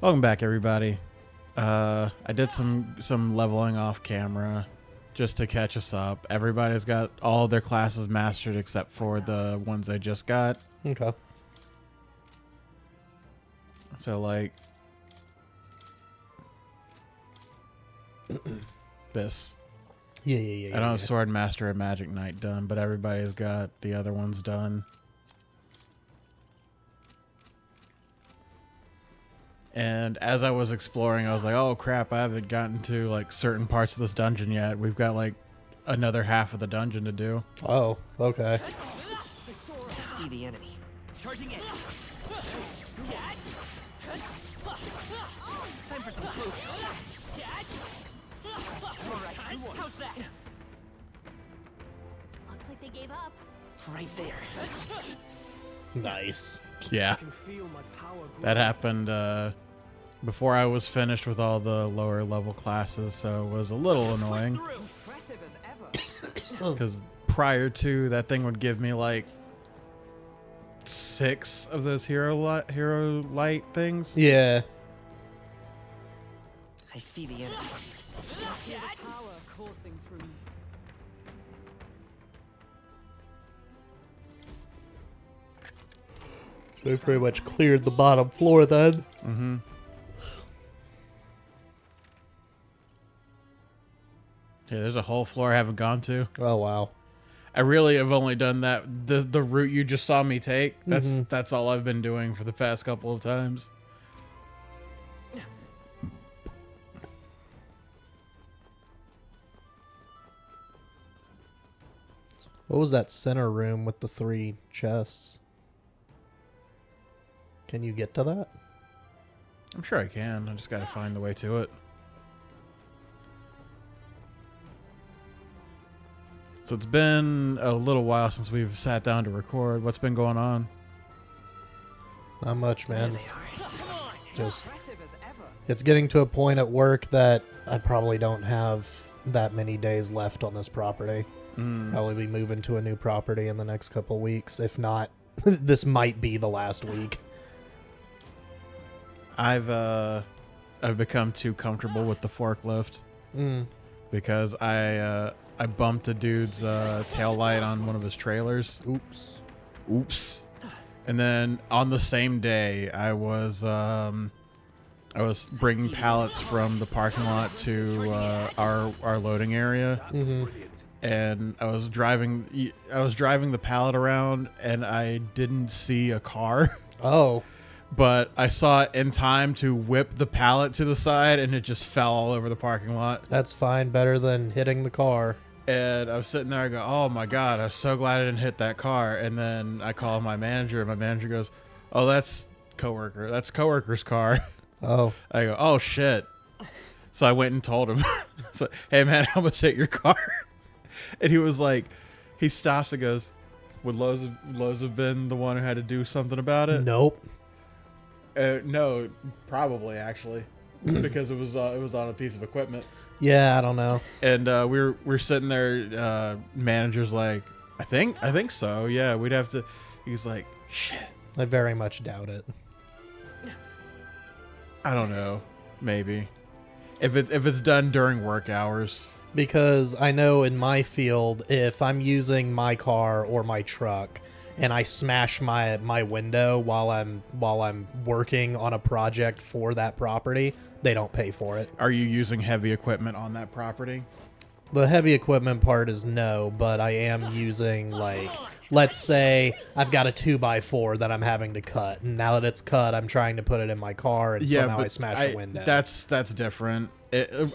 Welcome back, everybody. I did some leveling off camera just to catch us up. Everybody's got all their classes mastered except for the ones I just got. Okay. So, like, this. Yeah. I don't have Sword Master and Magic Knight done, but everybody's got the other ones done. And as I was exploring, I was like, oh crap, I haven't gotten to like certain parts of this dungeon yet. We've got like another half of the dungeon to do. Oh, okay. See the enemy. Charging in. Time for some close. Alright, how's that? Looks like they gave up. Right there. Nice. Yeah, that happened before I was finished with all the lower level classes, so it was a little annoying. Impressive as ever. Because prior to, that thing would give me like 6 of those hero light things. Yeah. I see the enemy. Power coursing through me. They pretty much cleared the bottom floor then. Mm-hmm. Yeah, there's a whole floor I haven't gone to. Oh, wow. I really have only done that the route you just saw me take. That's all I've been doing for the past couple of times. What was that center room with the 3 chests? Can you get to that? I'm sure I can. I just got to find the way to it. So it's been a little while since we've sat down to record. What's been going on? Not much, man. There they are. Just, Impressive as ever. it's getting to a point at work that I probably don't have that many days left on this property. Probably be moving to a new property in the next couple weeks. If not, this might be the last week. I've become too comfortable with the forklift because I bumped a dude's tail light on one of his trailers. Oops. And then on the same day, I was bringing pallets from the parking lot to our loading area. And I was driving the pallet around, and I didn't see a car. Oh. But I saw it in time to whip the pallet to the side, and it just fell all over the parking lot. That's fine. Better than hitting the car. And I was sitting there, I go, oh my God, I'm so glad I didn't hit that car. And then I call my manager, and my manager goes, oh, that's coworker's car. Oh. I go, oh shit. So I went and told him, so, hey man, I almost hit your car. And he was like, he stops and goes, would Lowe's have been the one who had to do something about it? Nope. No, probably actually, because it was on a piece of equipment. Yeah, I don't know. And we're sitting there. Manager's like, I think so. Yeah, we'd have to. He's like, shit. I very much doubt it. I don't know. Maybe if it's done during work hours. Because I know in my field, if I'm using my car or my truck and I smash my window while I'm working on a project for that property, they don't pay for it. Are you using heavy equipment on that property? The heavy equipment part is no, but I am using, like, let's say I've got a 2x4 that I'm having to cut. And now that it's cut, I'm trying to put it in my car, and somehow I smash a window. That's different.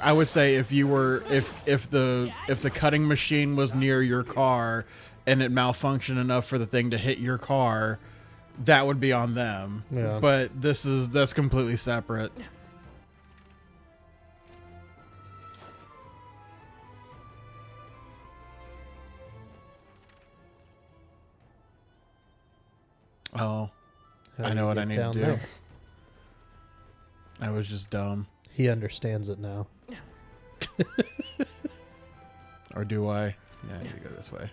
I would say if the cutting machine was near your car and it malfunctioned enough for the thing to hit your car, that would be on them. Yeah. But that's completely separate. Oh, How I do know you what I get need to down do. there? I was just dumb. He understands it now. Or do I? Yeah, I need to go this way.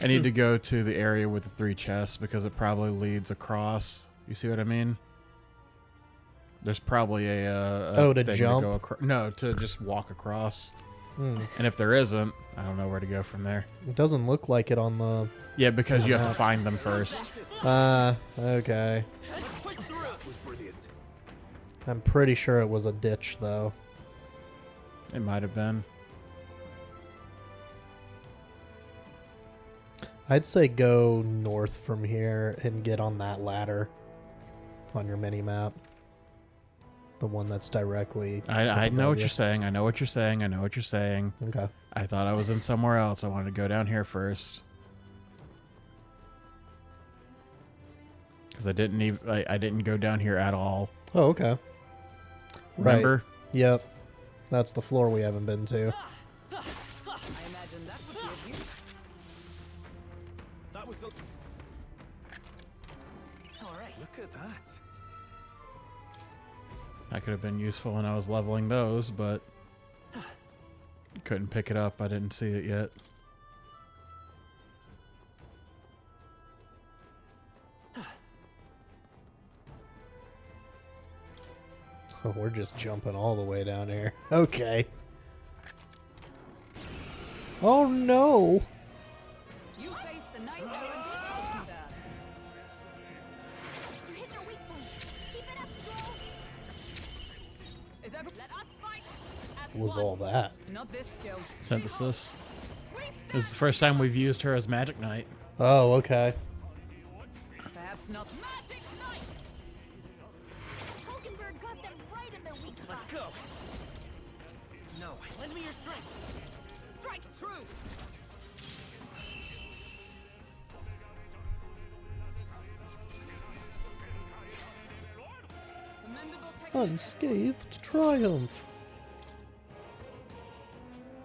I need to go to the area with the 3 chests because it probably leads across. You see what I mean? There's probably a Oh, to thing jump? go no, to just walk across. Hmm. And if there isn't, I don't know where to go from there. It doesn't look like it on the... Yeah, because you have to find them first. Okay. Push through. That was brilliant. I'm pretty sure it was a ditch, though. It might have been. I'd say go north from here and get on that ladder on your mini-map. The one that's directly... I know above what you. you're saying. I know what you're saying. I know what you're saying. Okay. I thought I was in somewhere else. I wanted to go down here first. Because I didn't even I didn't go down here at all. Oh, okay. Remember? Right. Yep. That's the floor we haven't been to. I imagine that would be of use. That was the... Alright. Look at that. That could have been useful when I was leveling those, but couldn't pick it up. I didn't see it yet. Oh, we're just jumping all the way down here. Okay. Oh, no. You face the night errant. You hit their weak point. Keep it up, Stroll. Is that... Let us fight. As What was one. all that? Not this skill. Synthesis. This is the first time we've used her as Magic Knight. Oh, okay. Perhaps not. Magic Knight. Hulkenberg got them right in their weak spot. Let's go. No. Lend me your strength. Strike true. Commendable technique. Unscathed triumph.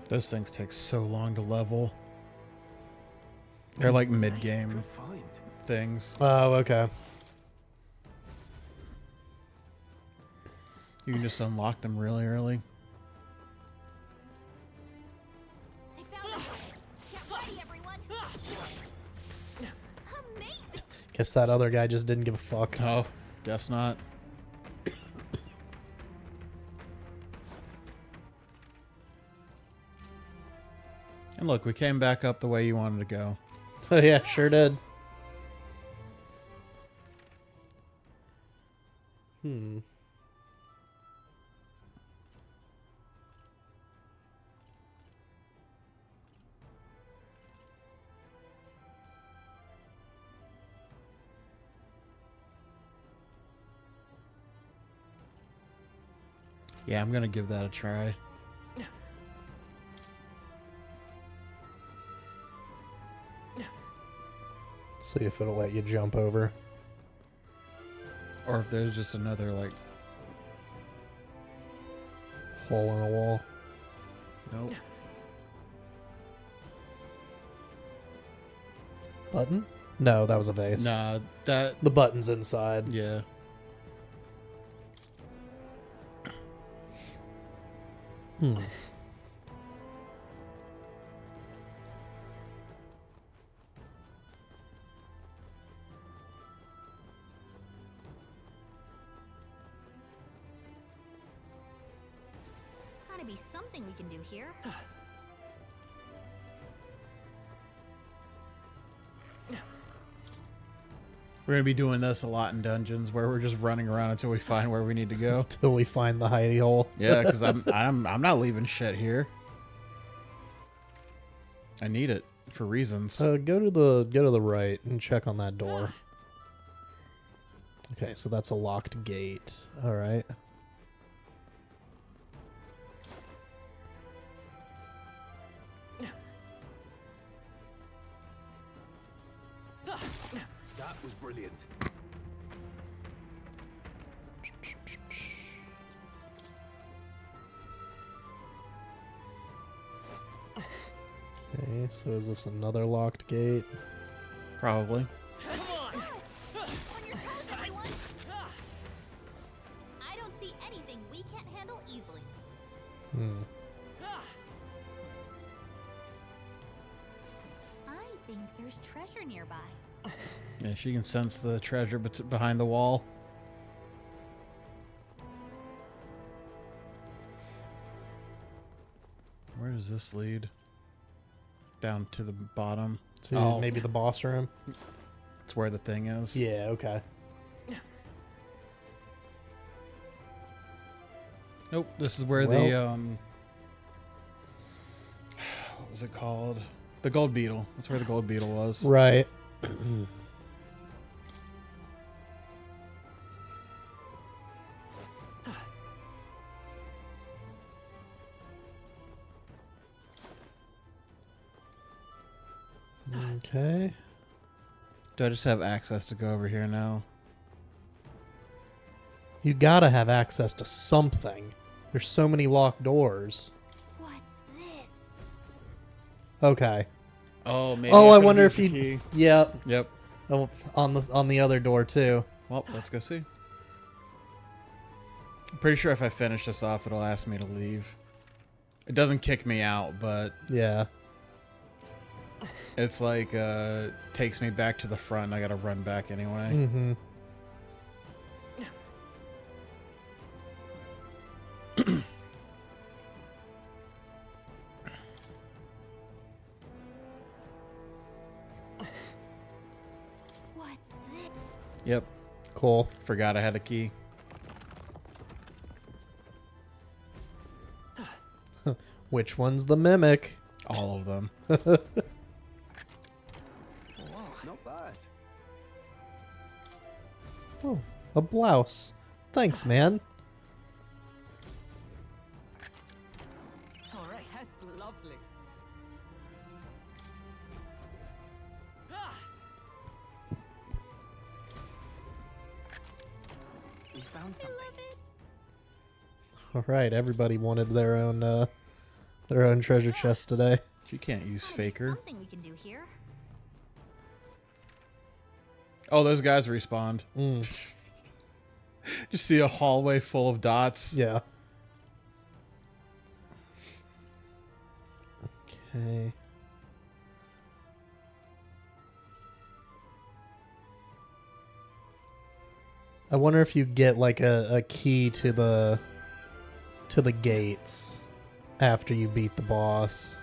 Those things take so long to level. They're like mid-game things. Oh, okay. You can just unlock them really early. They found us. Get ready, everyone. Amazing. Guess that other guy just didn't give a fuck. Oh, guess not. And look, we came back up the way you wanted to go. Oh, yeah, sure did. Hmm. Yeah, I'm gonna give that a try. See if it'll let you jump over. Or if there's just another, like... Hole in a wall. Nope. Button? No, that was a vase. Nah, that... The button's inside. Yeah. Hmm. Gotta be something we can do here. We're gonna be doing this a lot in dungeons, where we're just running around until we find where we need to go. Till we find the hidey hole. Yeah, because I'm not leaving shit here. I need it for reasons. Go to the right and check on that door. Okay, so that's a locked gate. All right. That was brilliant. Okay, so is this another locked gate? Probably. Come on. On your toes, everyone. I don't see anything we can't handle easily. Hmm. I think there's treasure nearby. Yeah, she can sense the treasure behind the wall. Where does this lead? Down to the bottom. To maybe the boss room. It's where the thing is. Yeah. Okay. Nope. This is where the what was it called? The gold beetle. That's where the gold beetle was. Right. Okay. Do I just have access to go over here now? You gotta have access to something. There's so many locked doors. What's this? Okay. Oh, maybe. Oh, I could've wonder used if the you. key. Yep. Yep. Oh, on the other door too. Well, let's go see. I'm pretty sure if I finish this off, it'll ask me to leave. It doesn't kick me out, but Yeah. it's like takes me back to the front. And I gotta run back anyway. Mm-hmm. What's this? Yep. Cool. Forgot I had a key. Which one's the mimic? All of them. Wow, not bad. Oh, a blouse. Thanks, man. All right, that's lovely. Ah! We found something. Love it. All right, everybody wanted their own treasure chest today. You can't use Gotta be faker. Something we can do here. Oh, those guys respawned. Mm. Just see a hallway full of dots. Yeah. Okay. I wonder if you get like a key to the gates after you beat the boss.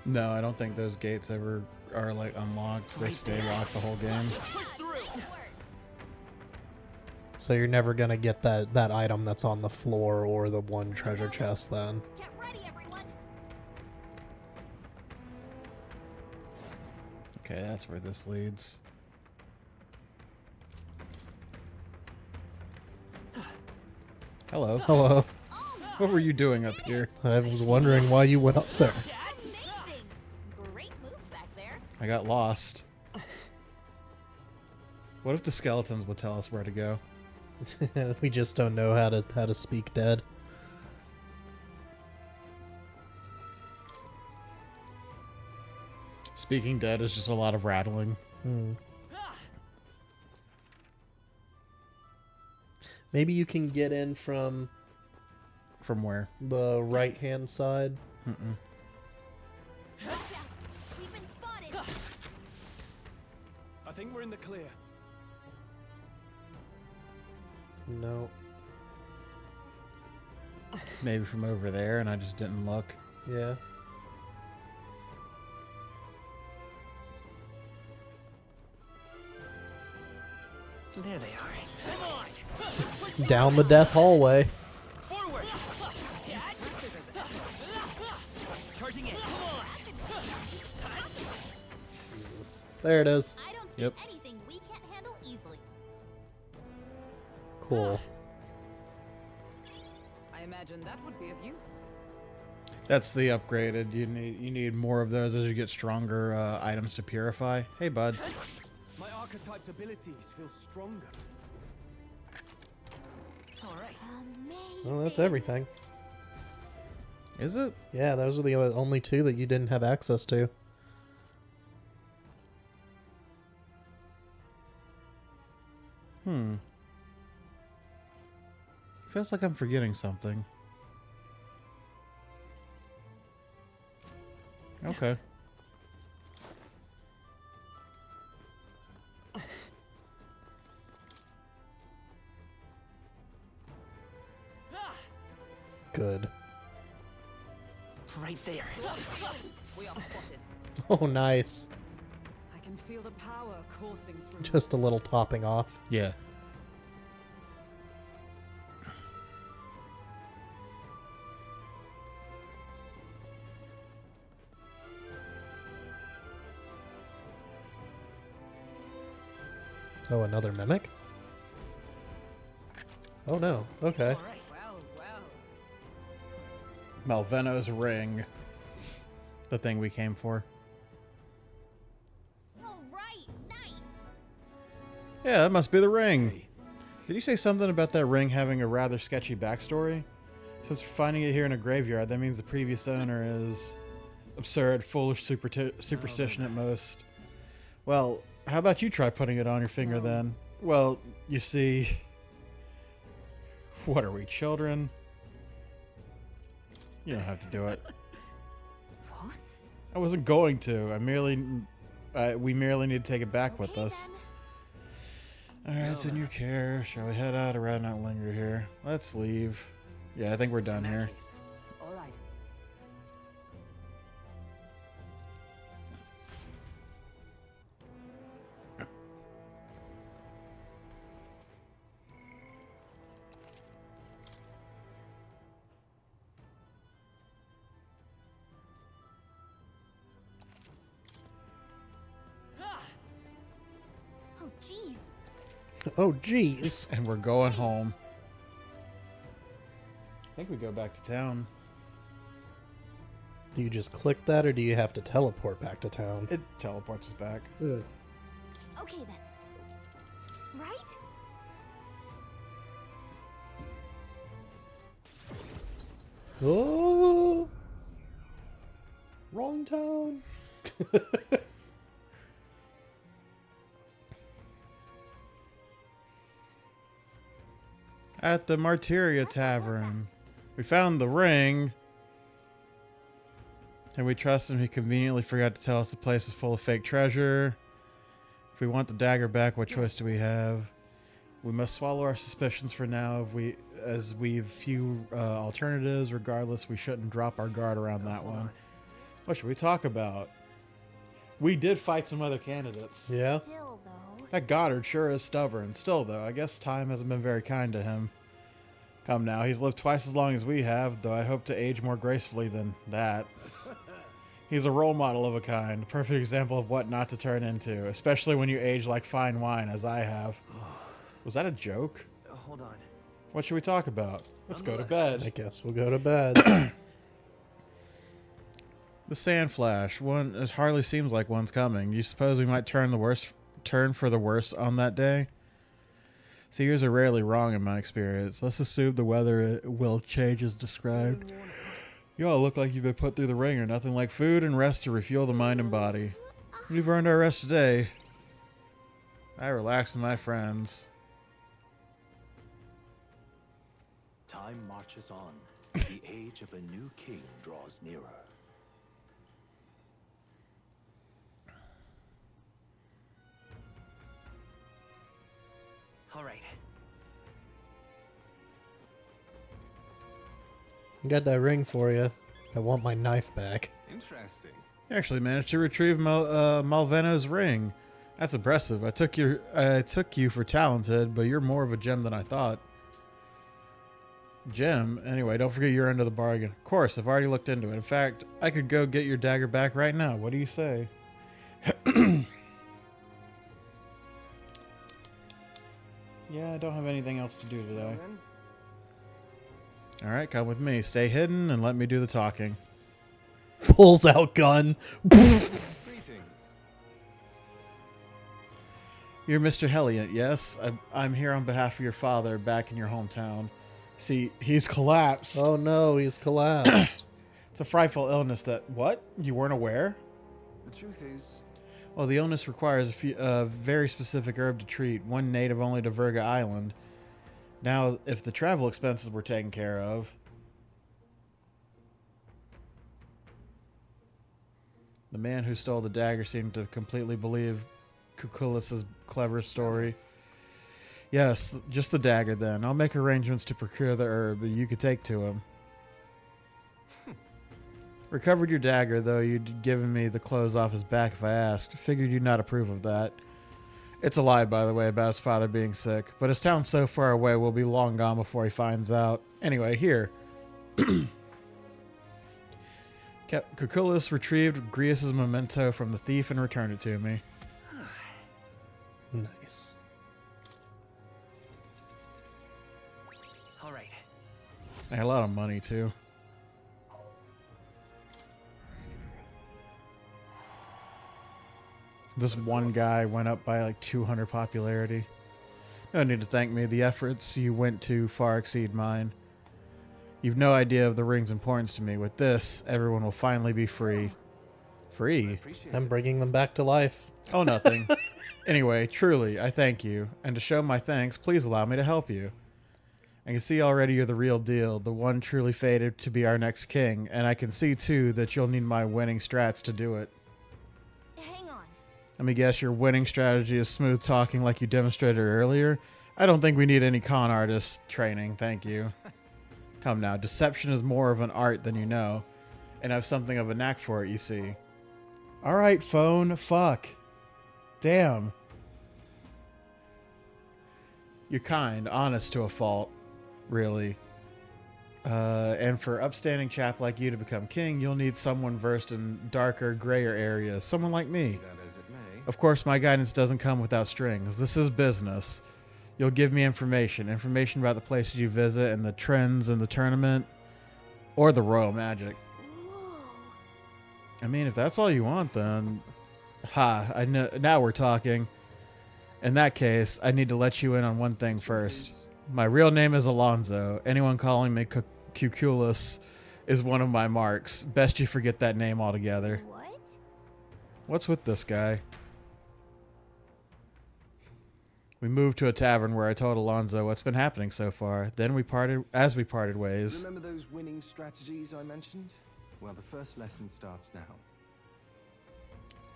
No, I don't think those gates ever are like unlocked. They stay locked the whole game. Push through. So you're never gonna get that item that's on the floor or the one treasure chest then. Get ready, everyone. Okay, that's where this leads. Hello. Hello. What were you doing up here? I was wondering why you went up there. Amazing. Great move back there. I got lost. What if the skeletons would tell us where to go? We just don't know how to speak dead. Speaking dead is just a lot of rattling. Hmm. Maybe you can get in from From where? the right hand side. Mm-mm. Watch out. We've been spotted. I think we're in the clear. No. Maybe from over there, and I just didn't look. Yeah. There they are. Come on. Down the death hallway. Forward. Charging in. Come on. There it is. I don't see Yep. anything we can't handle easily. Cool. I imagine that would be of use. That's the upgraded. You need more of those as you get stronger items to purify. Hey, bud. My archetype's abilities feel stronger. All right. Amazing. Well, that's everything. Is it? Yeah, those are the only two that you didn't have access to. Feels like I'm forgetting something. Okay. Good. Right there. We are spotted. Oh, nice. I can feel the power coursing through. Just a little topping off. Yeah. Oh, another mimic? Oh no. Okay. All right. Well, well. Malveno's ring. The thing we came for. All right, nice. Yeah, that must be the ring. Did you say something about that ring having a rather sketchy backstory? Since finding it here in a graveyard, that means the previous owner is absurd, foolish, superstition at most. Well, how about you try putting it on your finger then? Well, you see... What are we, children? You don't have to do it. What? I wasn't going to. We merely need to take it back with Okay, us. then. Alright, it's in your care. Shall we head out or rather not linger here? Let's leave. Yeah, I think we're done In that here. case, all right. Oh, jeez. Oh, jeez. And we're going home. I think we go back to town. Do you just click that, or do you have to teleport back to town? It teleports us back. Ugh. Okay, then. Right? Oh, wrong town. At the Martyria Tavern. We found the ring. And we trust him. He conveniently forgot to tell us the place is full of fake treasure. If we want the dagger back, what choice do we have? We must swallow our suspicions for now. As we've few alternatives, regardless, we shouldn't drop our guard around that one. What should we talk about? We did fight some other candidates. Yeah. Still, though. That Goddard sure is stubborn. Still, though, I guess time hasn't been very kind to him. Come now, he's lived twice as long as we have, though I hope to age more gracefully than that. He's a role model of a kind, a perfect example of what not to turn into, especially when you age like fine wine, as I have. Was that a joke? Hold on. What should we talk about? Let's go to I bed. guess we'll go to bed. The sand flash. It hardly seems like one's coming. You suppose we might turn for the worse on that day? Seers are rarely wrong in my experience. Let's assume the weather will change as described. You all look like you've been put through the ringer. Nothing like food and rest to refuel the mind and body. We've earned our rest today. I relax with my friends. Time marches on. The age of a new king draws nearer. All right. Got that ring for you. I want my knife back. Interesting. You actually managed to retrieve Malveno's ring. That's impressive. I took you for talented, but you're more of a gem than I thought. Gem? Anyway, don't forget you're under the bargain. Of course, I've already looked into it. In fact, I could go get your dagger back right now. What do you say? Yeah, I don't have anything else to do today. Alright, come with me. Stay hidden and let me do the talking. Pulls out gun. Greetings. You're Mr. Helliant, yes? I'm here on behalf of your father back in your hometown. See, he's collapsed. Oh no, he's collapsed. It's a frightful illness that... What? You weren't aware? The truth is, Well, the illness requires a very specific herb to treat, one native only to Virga Island. Now, if the travel expenses were taken care of... The man who stole the dagger seemed to completely believe Kukulis's clever story. Yes, just the dagger then. I'll make arrangements to procure the herb you could take to him. Recovered your dagger, though you'd given me the clothes off his back if I asked. Figured you'd not approve of that. It's a lie, by the way, about his father being sick. But his town's so far away, we'll be long gone before he finds out. Anyway, here. Cucullus retrieved Grius' memento from the thief and returned it to me. Nice. All right. I had a lot of money, too. This one guy went up by like 200 popularity. No need to thank me. The efforts you went to far exceed mine. You've no idea of the ring's importance to me. With this, everyone will finally be free. Free? Appreciate I'm it. bringing them back to life. Oh, nothing. Anyway, truly, I thank you. And to show my thanks, please allow me to help you. I can see already you're the real deal, the one truly fated to be our next king. And I can see, too, that you'll need my winning strats to do it. Hang on. Let me guess, your winning strategy is smooth talking like you demonstrated earlier? I don't think we need any con artist training, thank you. Come now, deception is more of an art than you know, and I've something of a knack for it, you see. Alright, phone, fuck. Damn. You're kind, honest to a fault, really. And for upstanding chap like you to become king, you'll need someone versed in darker, grayer areas, someone like me. That as it may. Of course, my guidance doesn't come without strings. This is business. You'll give me information about the places you visit and the trends in the tournament, or the royal magic. Whoa. I mean, if that's all you want, then... Ha, I know, now we're talking. In that case, I need to let you in on one thing first. My real name is Alonzo. Anyone calling me Cucullus is one of my marks. Best you forget that name altogether. What? What's with this guy? We moved to a tavern where I told Alonzo what's been happening so far. Then we parted ways. Remember those winning strategies I mentioned? Well, the first lesson starts now.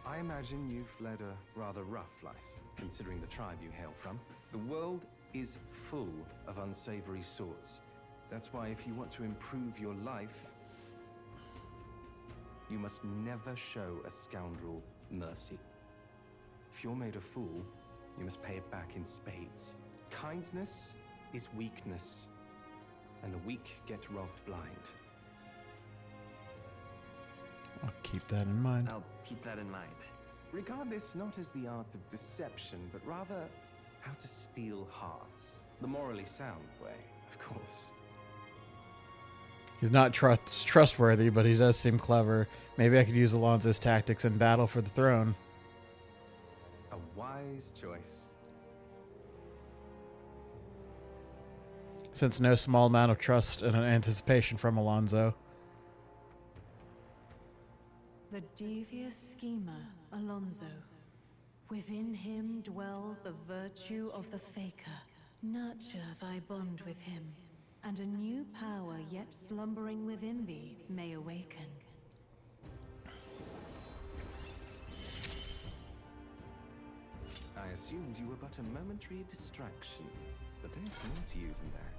I imagine you've led a rather rough life, considering the tribe you hail from. The world is full of unsavory sorts. That's why if you want to improve your life, you must never show a scoundrel mercy. If you're made a fool, you must pay it back in spades. Kindness is weakness, and the weak get robbed blind. I'll keep that in mind. I'll keep that in mind. Regard this not as the art of deception, but rather how to steal hearts. The morally sound way, of course. He's not trustworthy, but he does seem clever. Maybe I could use Alonzo's tactics in battle for the throne. A wise choice. Since no small amount of trust and anticipation from Alonzo. The devious schemer, Alonzo. Within him dwells the virtue of the faker. Nurture thy bond with him, and a new power yet slumbering within thee may awaken. I assumed you were but a momentary distraction, but there's more to you than that.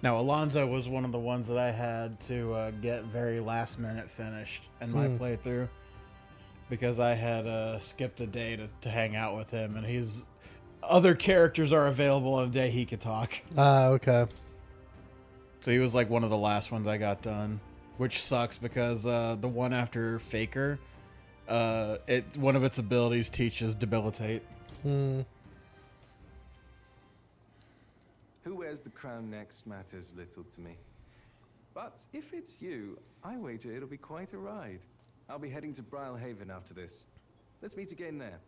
Now, Alonzo was one of the ones that I had to get very last minute finished in my playthrough. Because I had skipped a day to hang out with him, and other characters are available on a day he could talk. Okay. So he was like one of the last ones I got done, which sucks because the one after Faker, one of its abilities teaches Debilitate. Hmm. Who wears the crown next matters little to me. But if it's you, I wager it'll be quite a ride. I'll be heading to Brylehaven after this. Let's meet again there.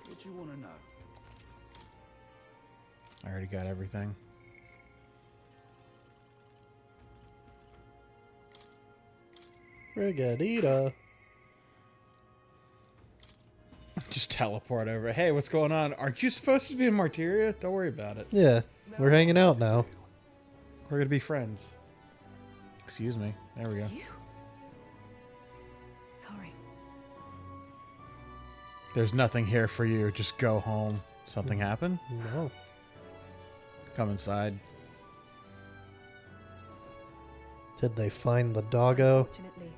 What you want to know? I already got everything. Rigatita. Just teleport over. Hey, what's going on? Aren't you supposed to be in Martyria? Don't worry about it. Yeah, we're hanging out now. We're gonna be friends. Excuse me. There we go. You? Sorry. There's nothing here for you. Just go home. Something happened? No. Come inside. Did they find the doggo? Fortunately,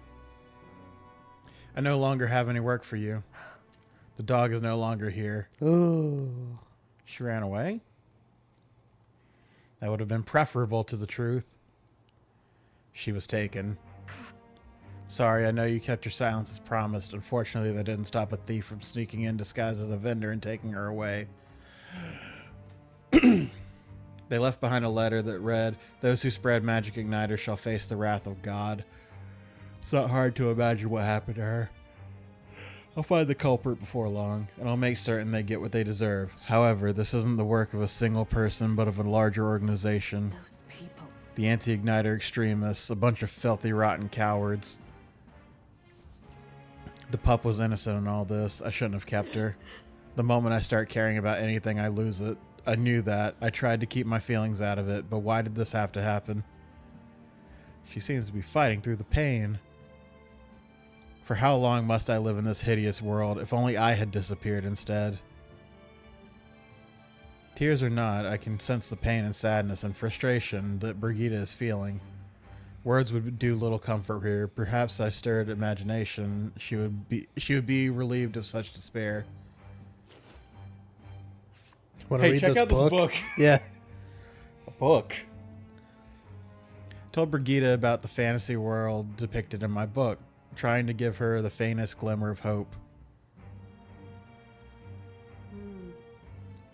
I no longer have any work for you. The dog is no longer here. Oh. She ran away? That would have been preferable to the truth. She was taken. Sorry, I know you kept your silence as promised. Unfortunately, that didn't stop a thief from sneaking in disguised as a vendor and taking her away. They left behind a letter that read, "Those who spread magic igniters shall face the wrath of God." It's not hard to imagine what happened to her. I'll find the culprit before long, and I'll make certain they get what they deserve. However, this isn't the work of a single person, but of a larger organization. those people. The anti-igniter extremists, a bunch of filthy, rotten cowards. The pup was innocent in all this. I shouldn't have kept her. The moment I start caring about anything, I lose it. I knew that. I tried to keep my feelings out of it, but why did this have to happen? She seems to be fighting through the pain. For how long must I live in this hideous world? If only I had disappeared instead. Tears or not, I can sense the pain and sadness and frustration that Brigitte is feeling. Words would do little comfort here. Perhaps I stirred imagination. She would be relieved of such despair. Wanna Hey, read check out this book. Yeah. A book. Told Brigitte about the fantasy world depicted in my book, trying to give her the faintest glimmer of hope.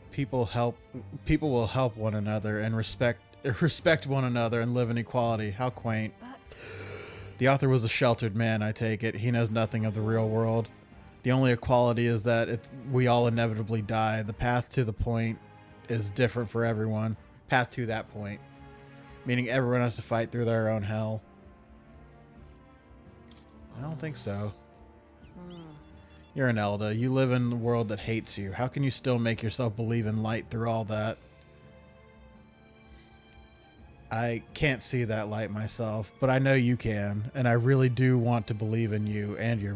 People will help one another and respect one another and live in equality. How quaint. But The author was a sheltered man, I take it. He knows nothing of the real world. The only equality is that we all inevitably die. The path to the point is different for everyone. Path to that point. Meaning everyone has to fight through their own hell. I don't think so. You're an Elda. You live in a world that hates you. How can you still make yourself believe in light through all that? I can't see that light myself, but I know you can, and I really do want to believe in you and your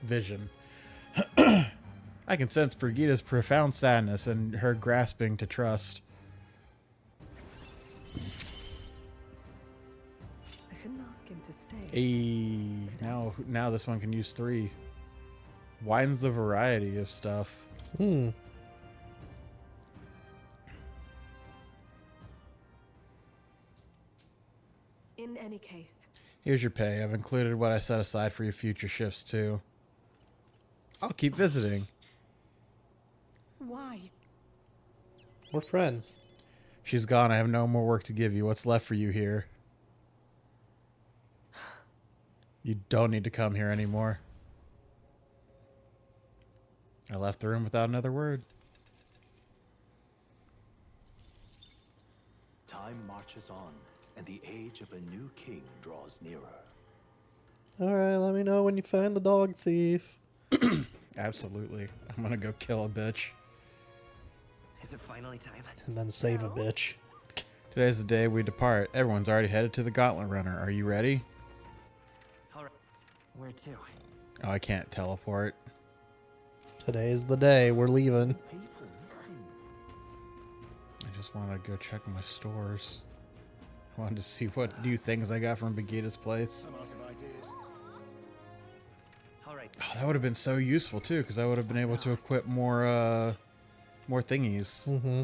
vision. I can sense Brigitte's profound sadness and her grasping to trust. I couldn't ask him to stay. Now this one can use 3. Widens the variety of stuff. Hmm. In any case, Here's your pay. I've included what I set aside for your future shifts too. I'll keep visiting. why? We're friends. She's gone. I have no more work to give you. What's left for you here? You don't need to come here anymore. I left the room without another word. Time marches on, and the age of a new king draws nearer. Alright, let me know when you find the dog thief. Absolutely. I'm gonna go kill a bitch. Is it finally time? And then save a bitch. Today's the day we depart. Everyone's already headed to the Gauntlet Runner. Are you ready? All right. Where to? Oh, I can't teleport. Today's the day. We're leaving. People listen. I just want to go check my stores. I wanted to see what new things I got from Begita's place. All right. Oh, that would have been so useful too, because I would have been able to equip more thingies. Mm-hmm.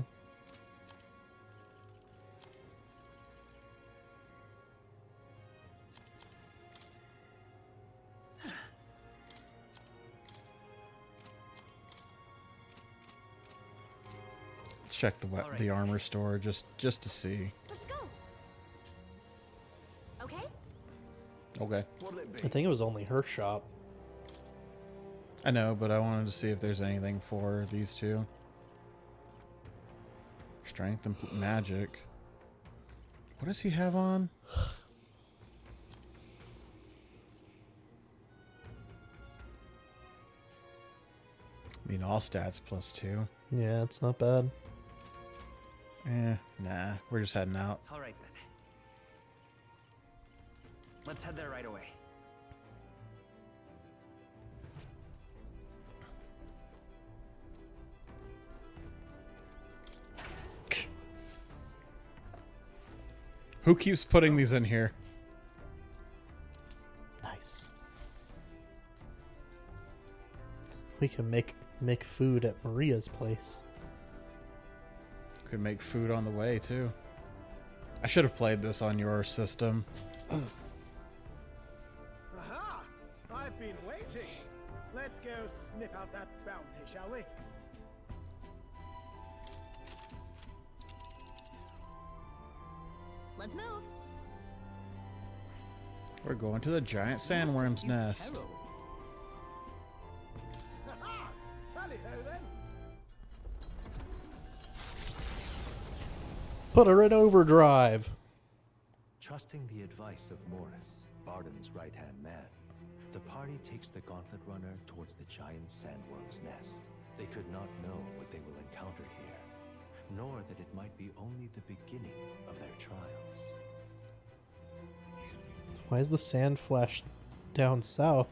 Let's check the armor store just to see. Let's go. Okay? Okay. I think it was only her shop. I know, but I wanted to see if there's anything for these two. Strength and magic. What does he have on? I mean, all stats +2. Yeah, it's not bad. Nah. We're just heading out. All right then. Let's head there right away. Who keeps putting these in here? Nice. We can make food at Maria's place. Could make food on the way, too. I should have played this on your system. Aha! I've been waiting. Let's go sniff out that bounty, shall we? Let's move. We're going to the giant sandworm's nest. Haha! Tally-ho then. Put her in overdrive. Trusting the advice of Morris, Barden's right-hand man, the party takes the Gauntlet Runner towards the giant sandworm's nest. They could not know what they will encounter here, nor that it might be only the beginning of their trials. Why is the sand flash down south?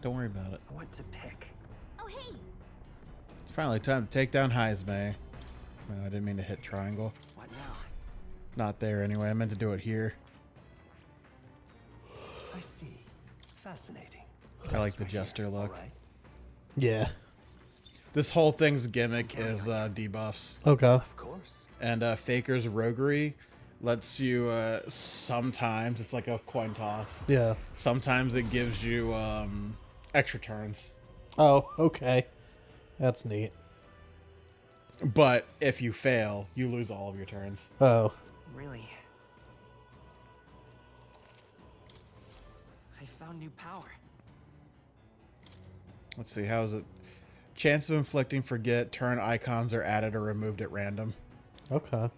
Don't worry about it. What to pick? Oh, hey. Finally, time to take down Heismay. No, I didn't mean to hit triangle. What now? Not there anyway. I meant to do it here. I see. Fascinating. I like the jester look. All right. Yeah. This whole thing's gimmick is debuffs. Okay. Of course. And Faker's Roguery lets you, sometimes, it's like a coin toss. Yeah. Sometimes it gives you extra turns. Oh, okay. That's neat. But if you fail, you lose all of your turns. Oh. Really? I found new power. Let's see, how is it? Chance of inflicting forget, turn icons are added or removed at random. Okay.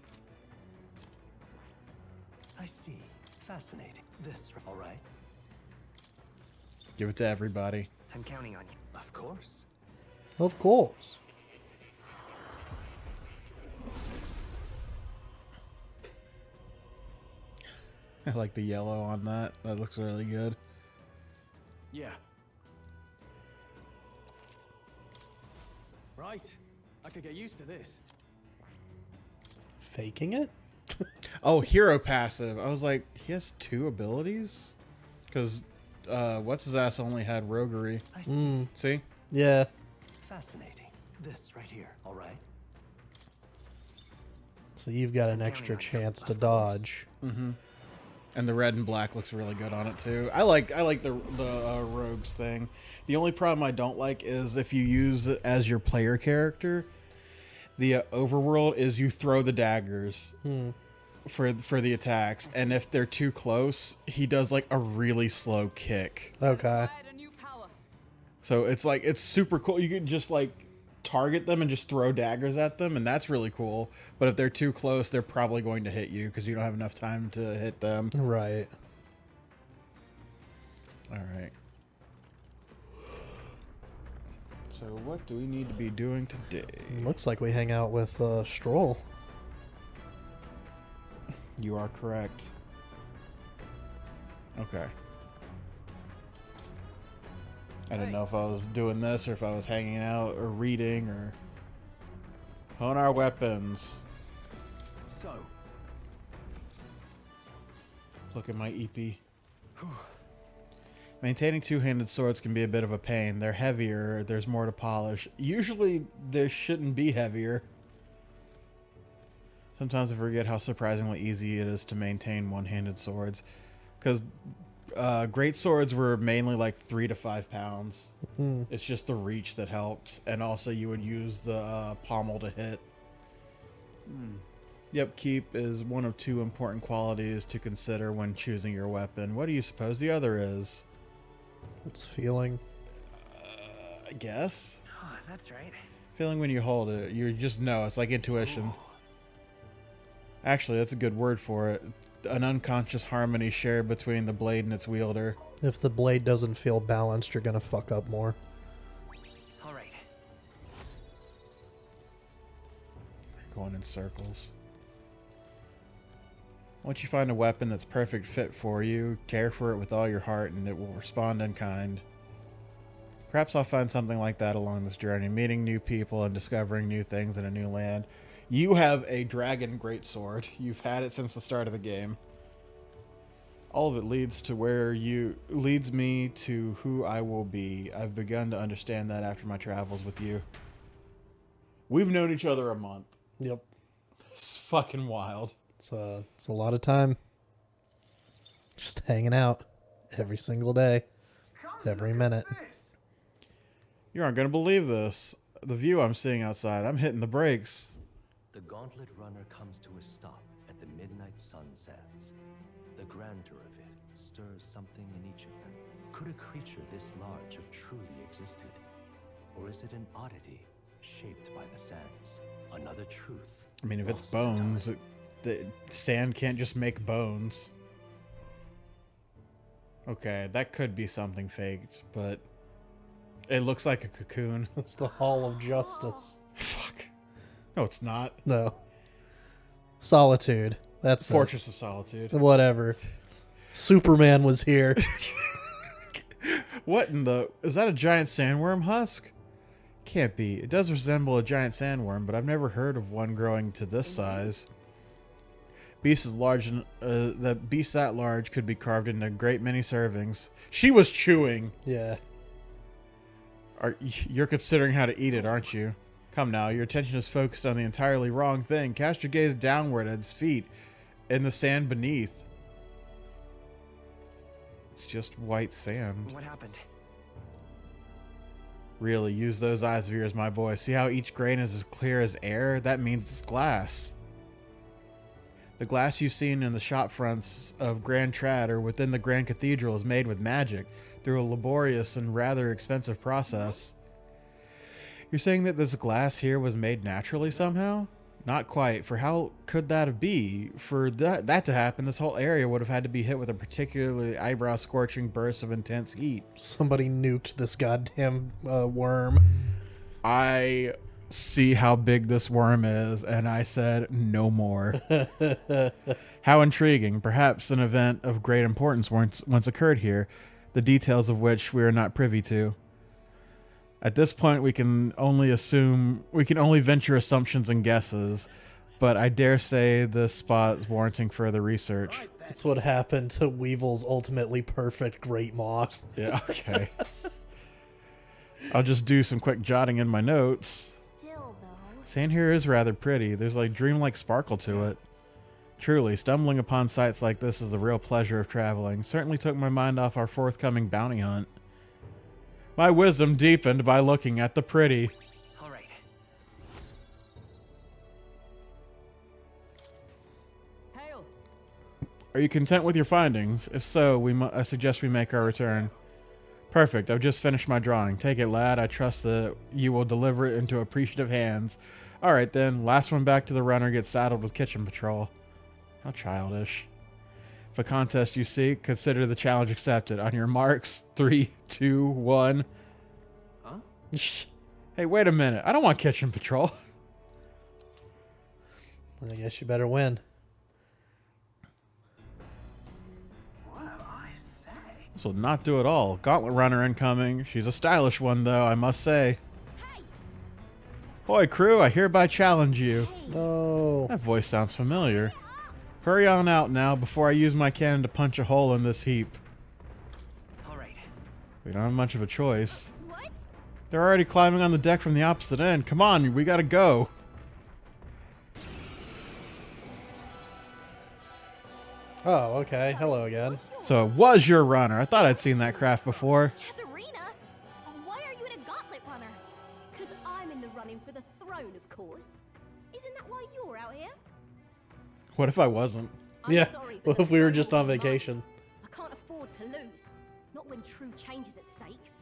I see. Fascinating. This, all right? Give it to everybody. I'm counting on you. Of course. Of course. I like the yellow on that. That looks really good. Yeah. Right. I could get used to this. Faking it? Oh, hero passive. I was like, he has 2 abilities? Because what's his ass only had roguery. I see. See? Yeah. Fascinating. This right here. All right. So you've got an extra chance to dodge. Mm-hmm. And the red and black looks really good on it too. I like the rogues thing. The only problem I don't like is if you use it as your player character, the overworld is you throw the daggers for the attacks, and if they're too close, he does like a really slow kick. Okay. So it's like it's super cool. You can just like target them and just throw daggers at them, and that's really cool. But if they're too close, they're probably going to hit you because you don't have enough time to hit them. Right. All right. So what do we need to be doing today? Looks like we hang out with Stroll. You are correct. Okay. I didn't know if I was doing this or if I was hanging out or reading or hone our weapons. So, Look at my EP. Maintaining two-handed swords can be a bit of a pain. They're heavier, there's more to polish. Usually, they shouldn't be heavier. Sometimes I forget how surprisingly easy it is to maintain one-handed swords. Because great swords were mainly like 3 to 5 pounds. It's just the reach that helps. And also you would use the pommel to hit. Yep, keep is one of 2 important qualities to consider when choosing your weapon. What do you suppose the other is? It's feeling. I guess. Oh, that's right. Feeling when you hold it. You just know. It's like intuition. Actually, that's a good word for it. An unconscious harmony shared between the blade and its wielder. If the blade doesn't feel balanced, you're gonna fuck up more. All right. Going in circles. Once you find a weapon that's perfect fit for you, care for it with all your heart and it will respond in kind. Perhaps I'll find something like that along this journey, meeting new people and discovering new things in a new land. You have a dragon greatsword. You've had it since the start of the game. All of it leads me to who I will be. I've begun to understand that after my travels with you. We've known each other a month. Yep. It's fucking wild. It's a lot of time. Just hanging out every single day, every minute. You aren't going to believe this. The view I'm seeing outside, I'm hitting the brakes. The gauntlet runner comes to a stop at the midnight sun sands. The grandeur of it stirs something in each of them. Could a creature this large have truly existed? Or is it an oddity shaped by the sands? Another truth. I mean, if it's lost to time. bones, the sand can't just make bones. Okay, that could be something faked, but it looks like a cocoon. It's the Hall of Justice. Fuck. No, it's not. No. Solitude. That's Fortress of Solitude. Whatever. Superman was here. What in the... Is that a giant sandworm husk? Can't be. It does resemble a giant sandworm, but I've never heard of one growing to this size. Beast is large, that beast that large could be carved into a great many servings. She was chewing. Yeah. You're considering how to eat it, aren't you? Come now, your attention is focused on the entirely wrong thing. Cast your gaze downward at its feet, in the sand beneath. It's just white sand. What happened? Really, use those eyes of yours, my boy. See how each grain is as clear as air? That means it's glass. The glass you've seen in the shop fronts of Grand Trad or within the Grand Cathedral is made with magic through a laborious and rather expensive process. You're saying that this glass here was made naturally somehow? Not quite, for how could that be? For that to happen, this whole area would have had to be hit with a particularly eyebrow-scorching burst of intense heat. Somebody nuked this goddamn worm. I see how big this worm is, and I said no more. How intriguing. Perhaps an event of great importance once occurred here, the details of which we are not privy to. At this point, we can only venture assumptions and guesses, but I dare say this spot is warranting further research. That's what happened to Weevil's ultimately perfect great moth. Yeah, okay. I'll just do some quick jotting in my notes. Still, though. Sand here is rather pretty. There's like dreamlike sparkle to it. Truly, stumbling upon sights like this is the real pleasure of traveling. Certainly took my mind off our forthcoming bounty hunt. My wisdom deepened by looking at the pretty. All right. Hail. Are you content with your findings? If so, I suggest we make our return. Perfect. I've just finished my drawing. Take it, lad. I trust that you will deliver it into appreciative hands. All right, then. Last one back to the runner gets saddled with kitchen patrol. How childish. If a contest you seek, consider the challenge accepted. On your marks, 3, 2, 1. Huh? Hey, wait a minute. I don't want kitchen patrol. I guess you better win. This will not do at all. Gauntlet runner incoming. She's a stylish one, though, I must say. Boy, crew, I hereby challenge you. No. That voice sounds familiar. Hurry on out now before I use my cannon to punch a hole in this heap. All right. We don't have much of a choice. What? They're already climbing on the deck from the opposite end. Come on, we gotta go. Oh, okay. Hello again. So it was your runner. I thought I'd seen that craft before. Katharina? Why are you in a gauntlet runner? Because I'm in the running for the throne, of course. Isn't that why you're out here? What if I wasn't? I'm Yeah. sorry, Well, but if we were the just throne's on mine. vacation. I can't afford to lose. Not when true change is at stake.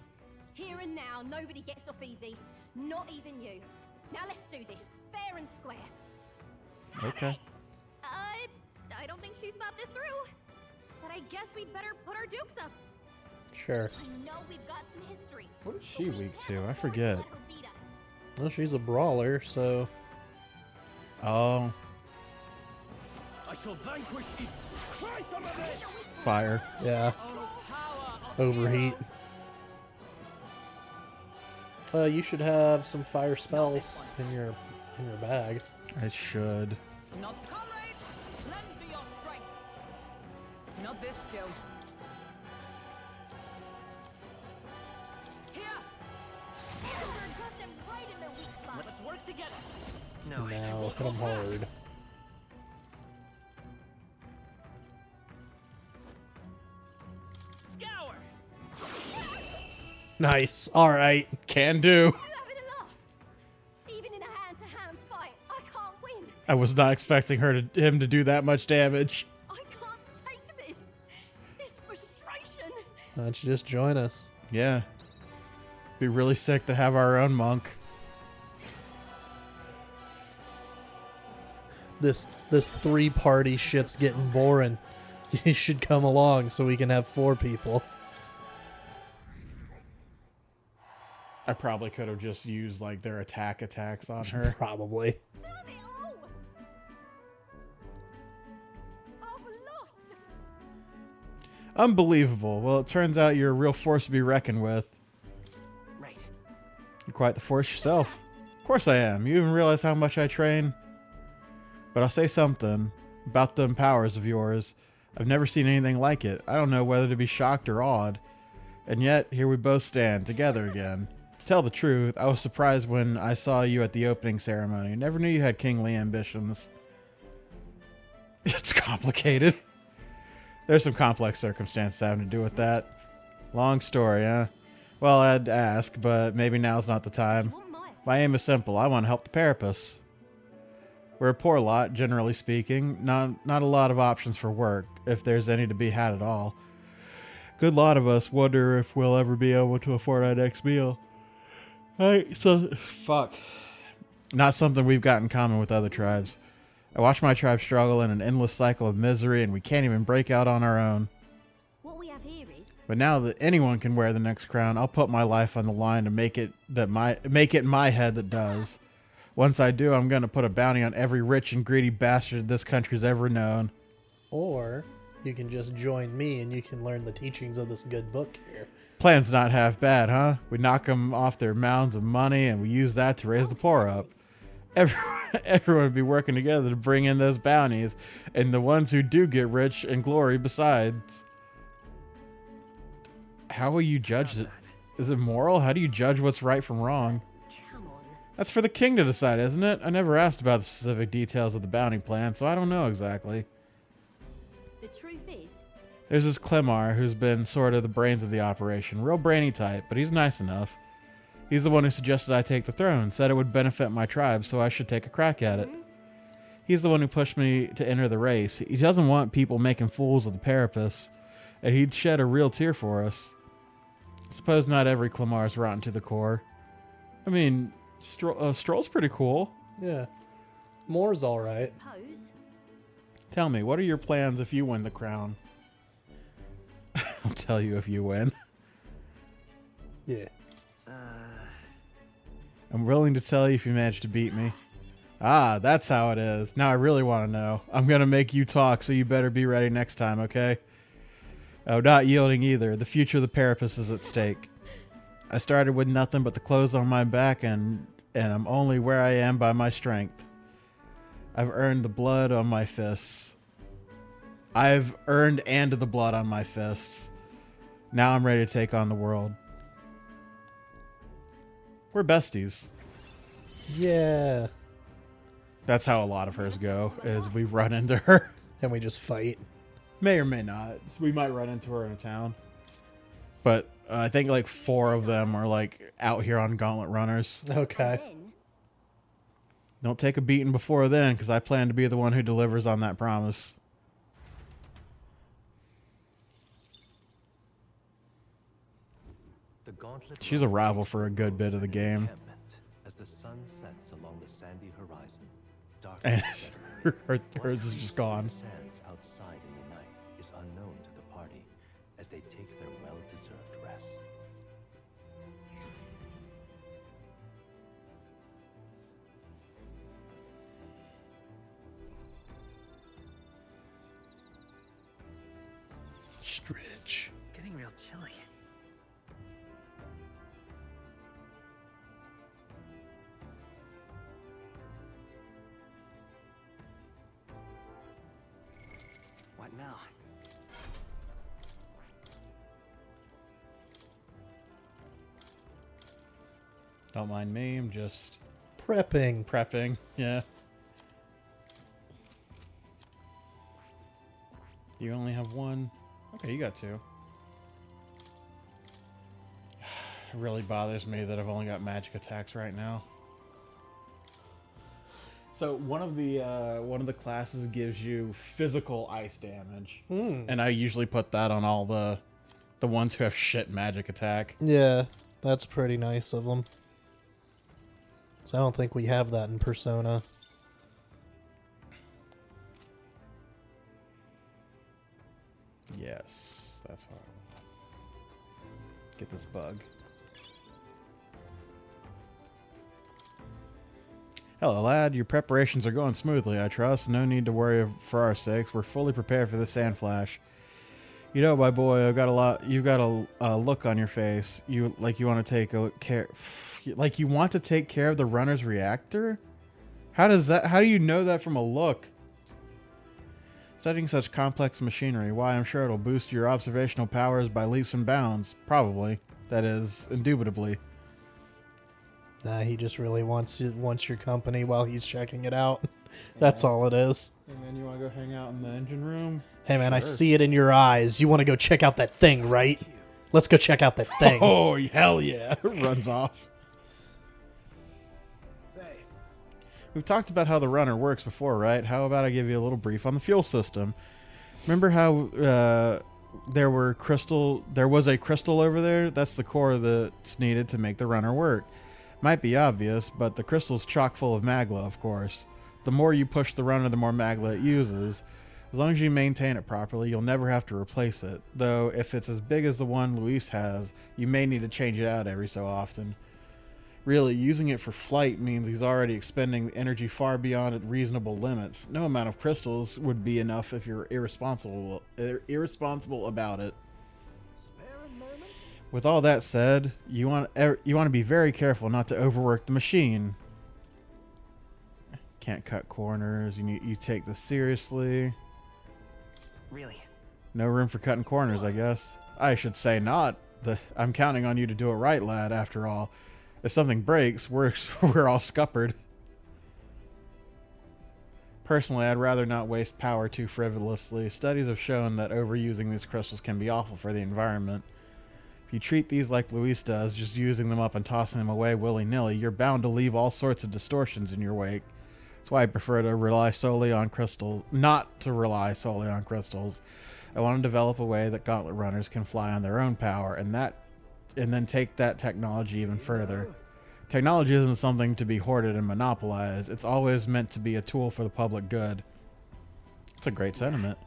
Here and now, nobody gets off easy. Not even you. Now let's do this, fair and square. Okay. I don't think she's thought this through. But I guess we'd better put our dukes up. Sure. I know we've got some history. What is but she we weak can't to? I afford forget. let her beat us. Well, she's a brawler, so... Oh, I shall vanquish you. Try some of this. fire. Yeah. Overheat. You should have some fire spells in your bag. I should. Not comrades, lend me your strength. No How'd this go? Here! Trust them right in their weak spot. Let's work together. Now hit them hard. Scour! Nice. All right. Can do. You having a laugh? Even in a hand-to-hand fight, I can't win. I was not expecting him to do that much damage. I can't take this. This frustration. Why don't you just join us? Yeah. Be really sick to have our own monk. This 3-party shit's getting boring. You should come along so we can have 4 people. I probably could have just used like their attacks on her. Probably. Damn it all! I've lost. Unbelievable. Well, it turns out you're a real force to be reckoned with. Right. You're quite the force yourself. Of course I am. You even realize how much I train? But I'll say something about them powers of yours. I've never seen anything like it. I don't know whether to be shocked or awed. And yet, here we both stand, together again. To tell the truth, I was surprised when I saw you at the opening ceremony. Never knew you had kingly ambitions. It's complicated. There's some complex circumstances having to do with that. Long story, huh? Well, I'd ask, but maybe now's not the time. My aim is simple. I want to help the Parapus. We're a poor lot, generally speaking. Not a lot of options for work, if there's any to be had at all. Good lot of us wonder if we'll ever be able to afford our next meal. Fuck. Not something we've got in common with other tribes. I watch my tribe struggle in an endless cycle of misery, and we can't even break out on our own. What we have here is But now that anyone can wear the next crown, I'll put my life on the line to make it my head that does. Once I do, I'm going to put a bounty on every rich and greedy bastard this country's ever known. Or you can just join me and you can learn the teachings of this good book here. Plan's not half bad, huh? We knock them off their mounds of money and we use that to raise the poor up. Everyone would be working together to bring in those bounties, and the ones who do get rich and glory besides. How will you judge it? Is it moral? How do you judge what's right from wrong? come on. That's for the king to decide, isn't it? I never asked about the specific details of the bounty plan, so I don't know exactly. The truth is, There's this Clemar who's been sort of the brains of the operation. Real brainy type, but he's nice enough. He's the one who suggested I take the throne, said it would benefit my tribe, so I should take a crack at it. He's the one who pushed me to enter the race. He doesn't want people making fools of the Parapus, and he'd shed a real tear for us. I suppose not every Clemar's rotten to the core. I mean, Stroll's pretty cool. Yeah. Moore's alright. suppose. Tell me, what are your plans if you win the crown? I'll tell you if you win. Yeah. I'm willing to tell you if you manage to beat me. Ah, that's how it is. Now I really want to know. I'm going to make you talk, so you better be ready next time, okay? Oh, not yielding either. The future of the Parapus is at stake. I started with nothing but the clothes on my back, and I'm only where I am by my strength. I've earned the blood on my fists. I've earned and the blood on my fists. Now I'm ready to take on the world. We're besties. Yeah. That's how a lot of hers go, is we run into her. And we just fight. May or may not. We might run into her in a town. But I think like 4 of them are like out here on Gauntlet Runners. Okay. Then, Don't take a beating before then, because I plan to be the one who delivers on that promise. The gauntlet She's a runner rival takes for a the good bit roads of the and game. encampment. As the sun sets along the sandy horizon, And darkness settles. hers is What just creeps gone. through the sands outside in the night is unknown to the party as they take their well-deserved rest. Stretch. Getting real chilly. What now? Don't mind me, I'm just Prepping. Yeah. You only have one? Okay, you got two. It really bothers me that I've only got magic attacks right now. So one of the classes gives you physical ice damage, and I usually put that on all the ones who have shit magic attack. Yeah, that's pretty nice of them. So I don't think we have that in Persona. Yes, that's what I want. Get this bug. Hello, lad. Your preparations are going smoothly, I trust. No need to worry for our sakes. We're fully prepared for the sand flash. You know, my boy, you've got a look on your face. You want to take care of the runner's reactor? How do you know that from a look? Studying such complex machinery, why, I'm sure it'll boost your observational powers by leaps and bounds. Probably. That is, indubitably. Nah, he just really wants your company while he's checking it out. That's all it is. And then you want to go hang out in the engine room? Hey man, I Sure. see it in your eyes. You want to go check out that thing, right? Let's go check out that thing. Oh, hell yeah. Runs off. Say, We've talked about how the runner works before, right? How about I give you a little brief on the fuel system? Remember how there was a crystal over there? That's the core that's needed to make the runner work. Might be obvious, but the crystal's chock full of magla, of course. The more you push the runner, the more magla it uses. As long as you maintain it properly, you'll never have to replace it. Though, if it's as big as the one Luis has, you may need to change it out every so often. Really, using it for flight means he's already expending energy far beyond reasonable limits. No amount of crystals would be enough if you're irresponsible about it. spare a moment? With all that said, you want to be very careful not to overwork the machine. Can't cut corners. You take this seriously. Really? No room for cutting corners, I guess. I should say not. I'm counting on you to do it right, lad, after all. If something breaks, we're all scuppered. Personally, I'd rather not waste power too frivolously. Studies have shown that overusing these crystals can be awful for the environment. If you treat these like Luis does, just using them up and tossing them away willy-nilly, you're bound to leave all sorts of distortions in your wake. That's why I prefer to not to rely solely on crystals. I want to develop a way that gauntlet runners can fly on their own power, and then take that technology even further. Technology isn't something to be hoarded and monopolized. It's always meant to be a tool for the public good. It's a great sentiment.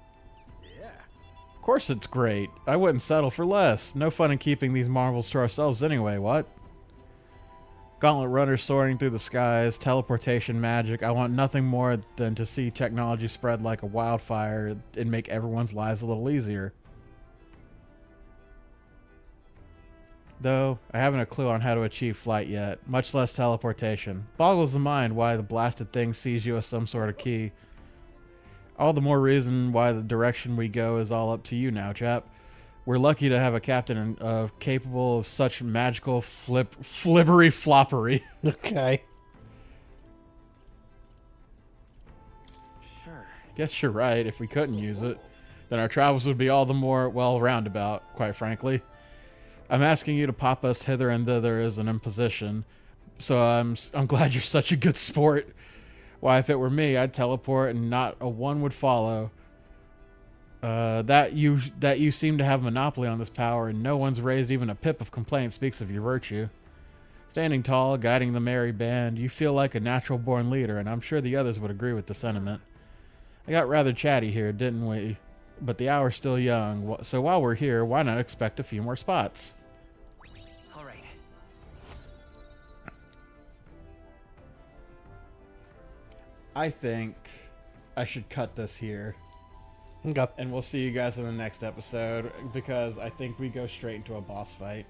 Yeah. Of course it's great. I wouldn't settle for less. No fun in keeping these marvels to ourselves anyway, what? Gauntlet runners soaring through the skies, teleportation magic. I want nothing more than to see technology spread like a wildfire and make everyone's lives a little easier. Though, I haven't a clue on how to achieve flight yet, much less teleportation. Boggles the mind why the blasted thing sees you as some sort of key. All the more reason why the direction we go is all up to you now, chap. We're lucky to have a captain capable of such magical flibbery floppery. Okay. Sure. Guess you're right. If we couldn't use it, then our travels would be all the more, well, roundabout, quite frankly. I'm asking you to pop us hither and thither as an imposition, so I'm glad you're such a good sport. Why, if it were me, I'd teleport and not a one would follow. That you seem to have monopoly on this power, and no one's raised even a pip of complaint speaks of your virtue. Standing tall, guiding the merry band, you feel like a natural-born leader, and I'm sure the others would agree with the sentiment. I got rather chatty here, didn't we? But the hour's still young, so while we're here, why not expect a few more spots? All right. I think I should cut this here. Okay. And we'll see you guys in the next episode, because I think we go straight into a boss fight.